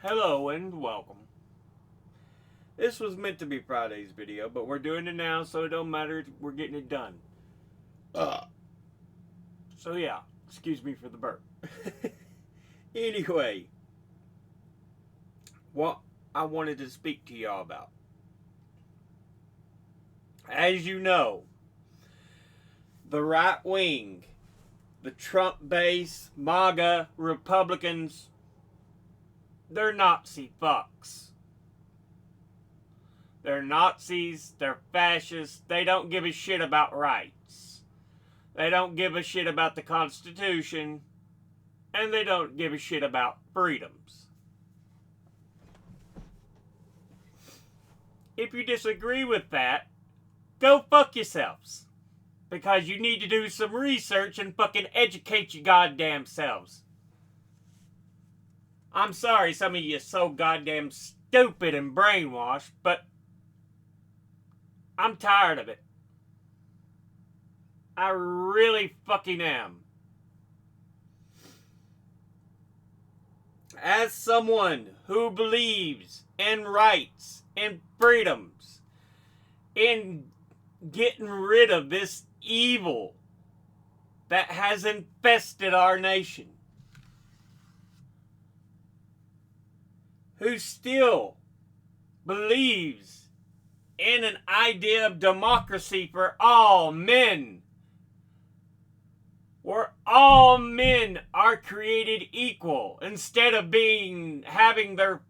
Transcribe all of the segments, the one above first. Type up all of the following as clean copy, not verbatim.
Hello and welcome. This was meant to be Friday's video, but we're doing it now, so it don't matter. We're getting it done. So yeah, excuse me for the burp. Anyway, what I wanted to speak to y'all about. As you know, the right wing, the Trump base, MAGA, Republicans, they're Nazi fucks. They're Nazis, they're fascists, they don't give a shit about rights. They don't give a shit about the Constitution, and they don't give a shit about freedoms. If you disagree with that, go fuck yourselves. Because you need to do some research and fucking educate your goddamn selves. I'm sorry some of you are so goddamn stupid and brainwashed, but I'm tired of it. I really fucking am. As someone who believes in rights and freedoms, in getting rid of this evil that has infested our nation, who still believes in an idea of democracy for all men, where all men are created equal instead of having their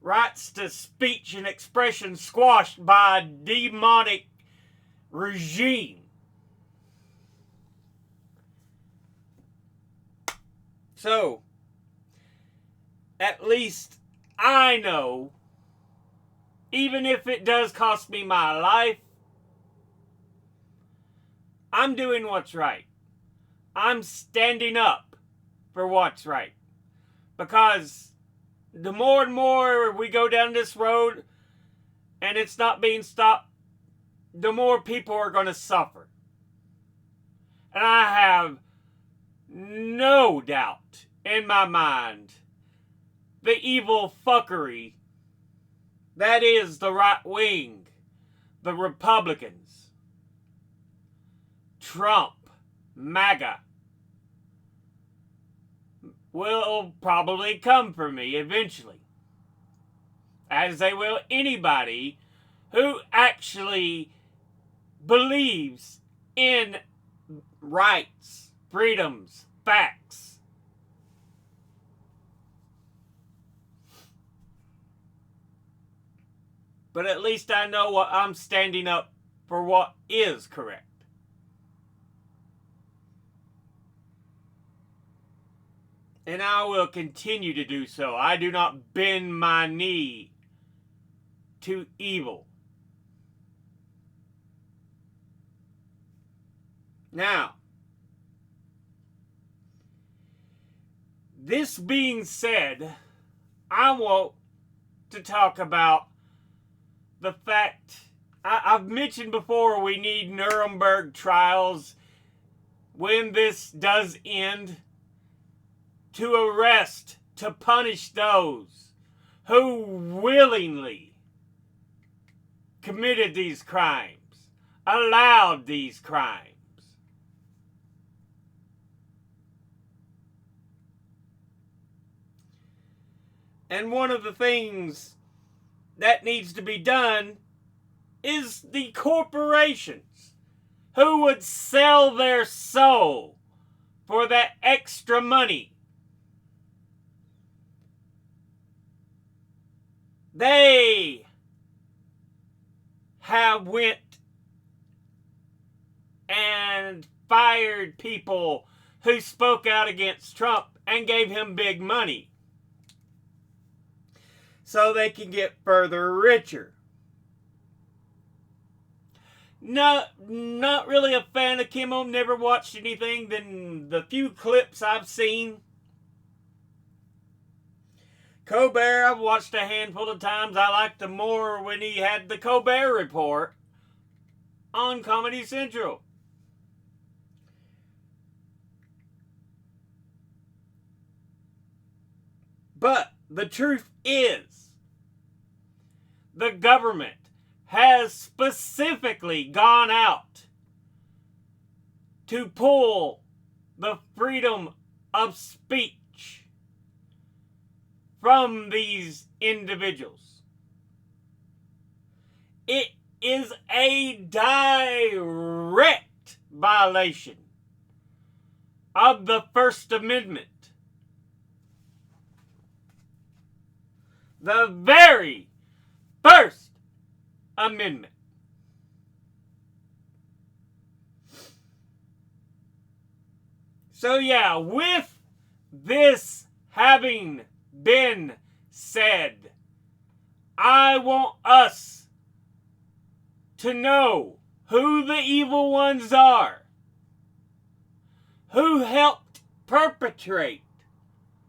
rights to speech and expression squashed by a demonic regime. So, at least I know, even if it does cost me my life, I'm doing what's right. I'm standing up for what's right. Because the more and more we go down this road and it's not being stopped, the more people are going to suffer. And I have no doubt in my mind the evil fuckery that is the right wing, the Republicans, Trump, MAGA, will probably come for me eventually. As they will anybody who actually believes in rights, freedoms, facts. But at least I know what I'm standing up for, what is correct. And I will continue to do so. I do not bend my knee to evil. Now, this being said, I want to talk about the fact I've mentioned before, we need Nuremberg trials when this does end, to arrest, to punish those who willingly committed these crimes, allowed these crimes. And one of the things that needs to be done is the corporations who would sell their soul for that extra money. They have went and fired people who spoke out against Trump and gave him big money so they can get further richer. Not really a fan of Kimmel. Never watched anything than the few clips I've seen. Colbert, I've watched a handful of times. I liked him more when he had the Colbert Report on Comedy Central. But the truth is, the government has specifically gone out to pull the freedom of speech from these individuals. It is a direct violation of the First Amendment. The very First Amendment. So yeah, with this having been said, I want us to know who the evil ones are, who helped perpetrate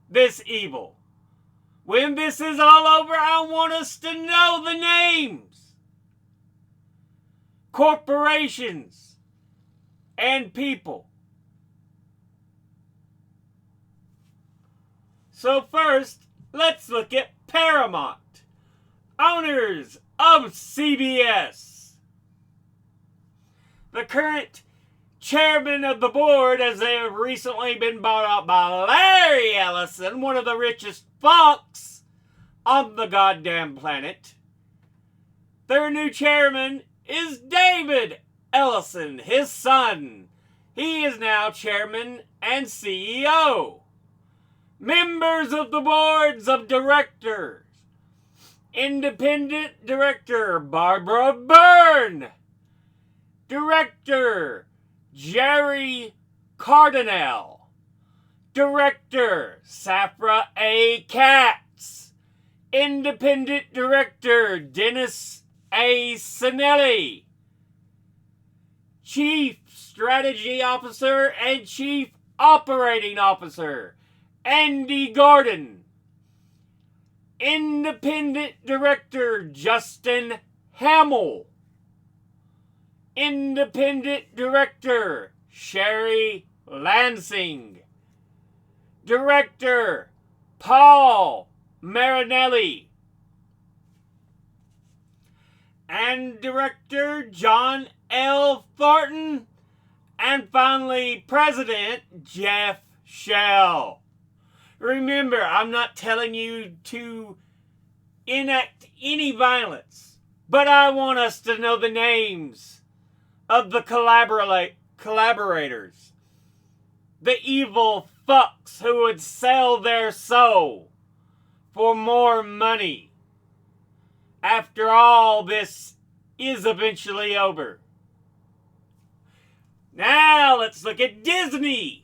this evil. When this is all over, I want us to know the names, corporations, and people. So first, let's look at Paramount, owners of CBS. The current chairman of the board, as they have recently been bought out by Larry Ellison, one of the richest fucks on the goddamn planet. Their new chairman is David Ellison, his son. He is now chairman and CEO. Members of the boards of directors: Independent Director Barbara Byrne, Director Jerry Cardinal, Director Safra A. Katz, Independent Director Dennis A. Sinelli, Chief Strategy Officer and Chief Operating Officer Andy Gordon, Independent Director Justin Hamill, Independent Director Sherry Lansing, Director Paul Marinelli, and Director John L. Thornton, and finally President Jeff Shell. Remember, I'm not telling you to enact any violence, but I want us to know the names of the collaborators, the evil fucks who would sell their soul for more money after all this is eventually over. Now let's look at Disney.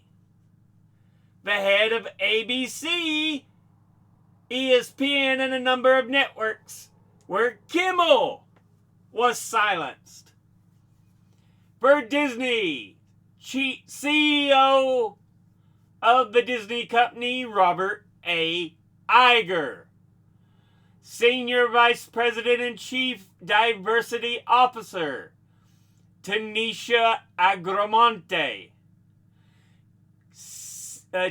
The head of ABC, ESPN, and a number of networks where Kimmel was silenced. For Disney, CEO of the Disney company, Robert A. Iger. Senior Vice President and Chief Diversity Officer, Tanisha Agramonte.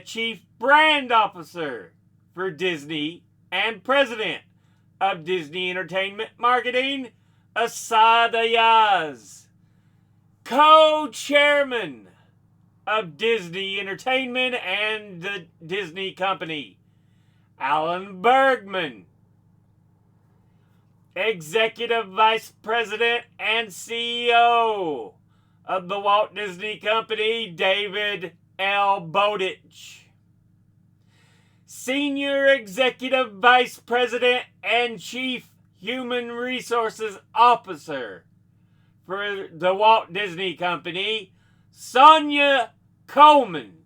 Chief Brand Officer for Disney and President of Disney Entertainment Marketing, Asad Ayaz. Co-Chairman of Disney Entertainment and the Disney Company, Alan Bergman. Executive Vice President and CEO of the Walt Disney Company, David L. Bowditch. Senior Executive Vice President and Chief Human Resources Officer for the Walt Disney Company, Sonia Coleman.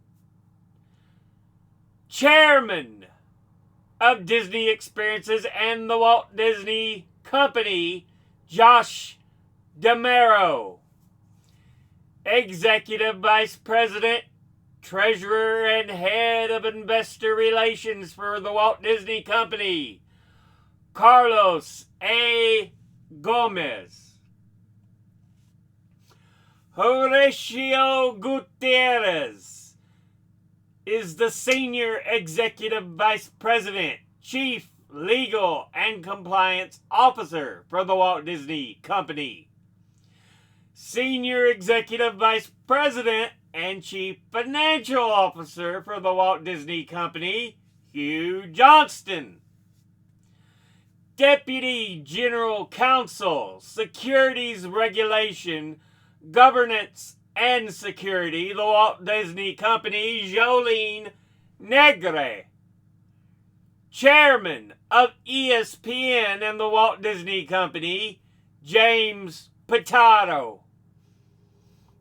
Chairman of Disney Experiences and the Walt Disney Company, Josh DeMero. Executive Vice President, Treasurer, and Head of Investor Relations for the Walt Disney Company, Carlos A. Gomez. Horacio Gutierrez, is the Senior Executive Vice President, Chief Legal and Compliance Officer for the Walt Disney Company. Senior Executive Vice President and Chief Financial Officer for the Walt Disney Company, Hugh Johnston. Deputy General Counsel, Securities Regulation, Governance and Security, the Walt Disney Company, Jolene Negre. Chairman of ESPN and the Walt Disney Company, James Pitato.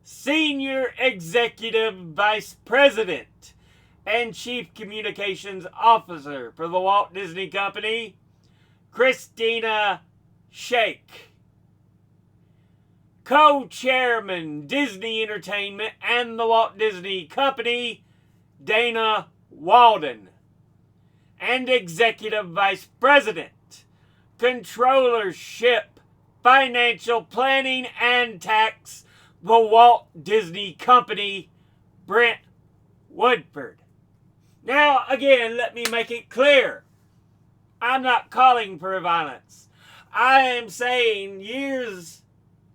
Senior Executive Vice President and Chief Communications Officer for the Walt Disney Company, Christina Shake. Co-Chairman, Disney Entertainment and the Walt Disney Company, Dana Walden. And Executive Vice President, Controllership, Financial Planning and Tax, the Walt Disney Company, Brent Woodford. Now, again, let me make it clear. I'm not calling for violence. I am saying years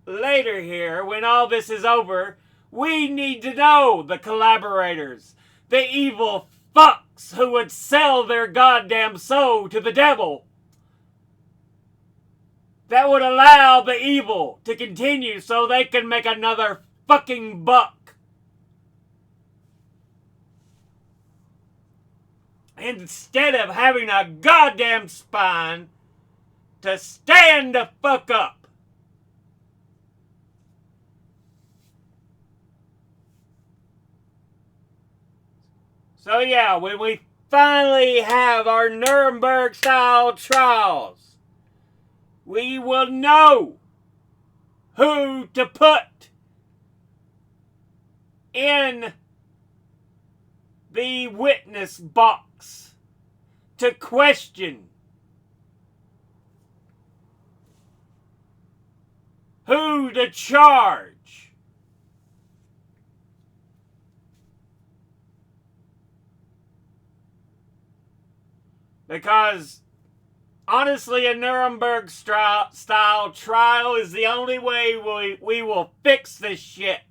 later here, when all this is over, we need to know the collaborators, the evil fucks who would sell their goddamn soul to the devil, that would allow the evil to continue so they can make another fucking buck. Instead of having a goddamn spine to stand the fuck up. So yeah, when we finally have our Nuremberg-style trials, we will know who to put in the witness box to question, who to charge. Because, honestly, a Nuremberg-style trial is the only way we will fix this shit.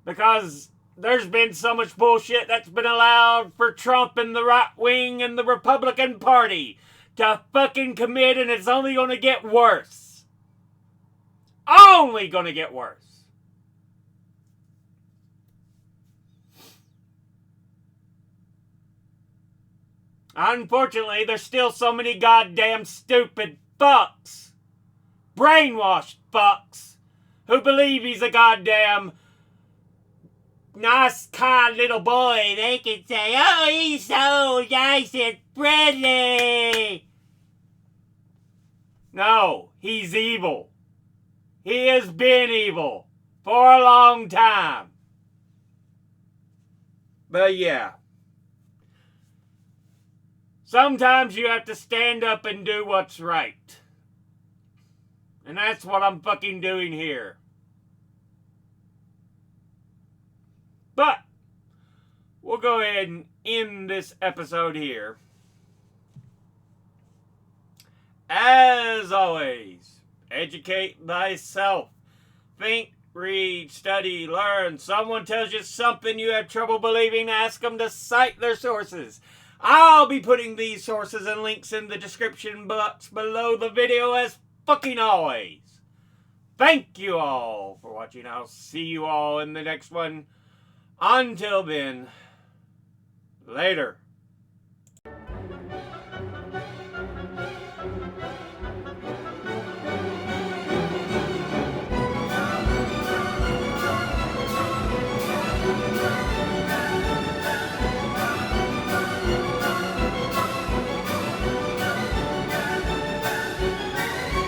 Because there's been so much bullshit that's been allowed for Trump and the right wing and the Republican Party to fucking commit, and it's only going to get worse. Only going to get worse. Unfortunately, there's still so many goddamn stupid fucks, brainwashed fucks, who believe he's a goddamn nice, kind little boy. They can say, oh, he's so nice and friendly. No, he's evil. He has been evil for a long time. But yeah. Sometimes you have to stand up and do what's right. And that's what I'm fucking doing here. But we'll go ahead and end this episode here. As always, educate thyself. Think, read, study, learn. Someone tells you something you have trouble believing, ask them to cite their sources. I'll be putting these sources and links in the description box below the video as fucking always. Thank you all for watching. I'll see you all in the next one. Until then, later.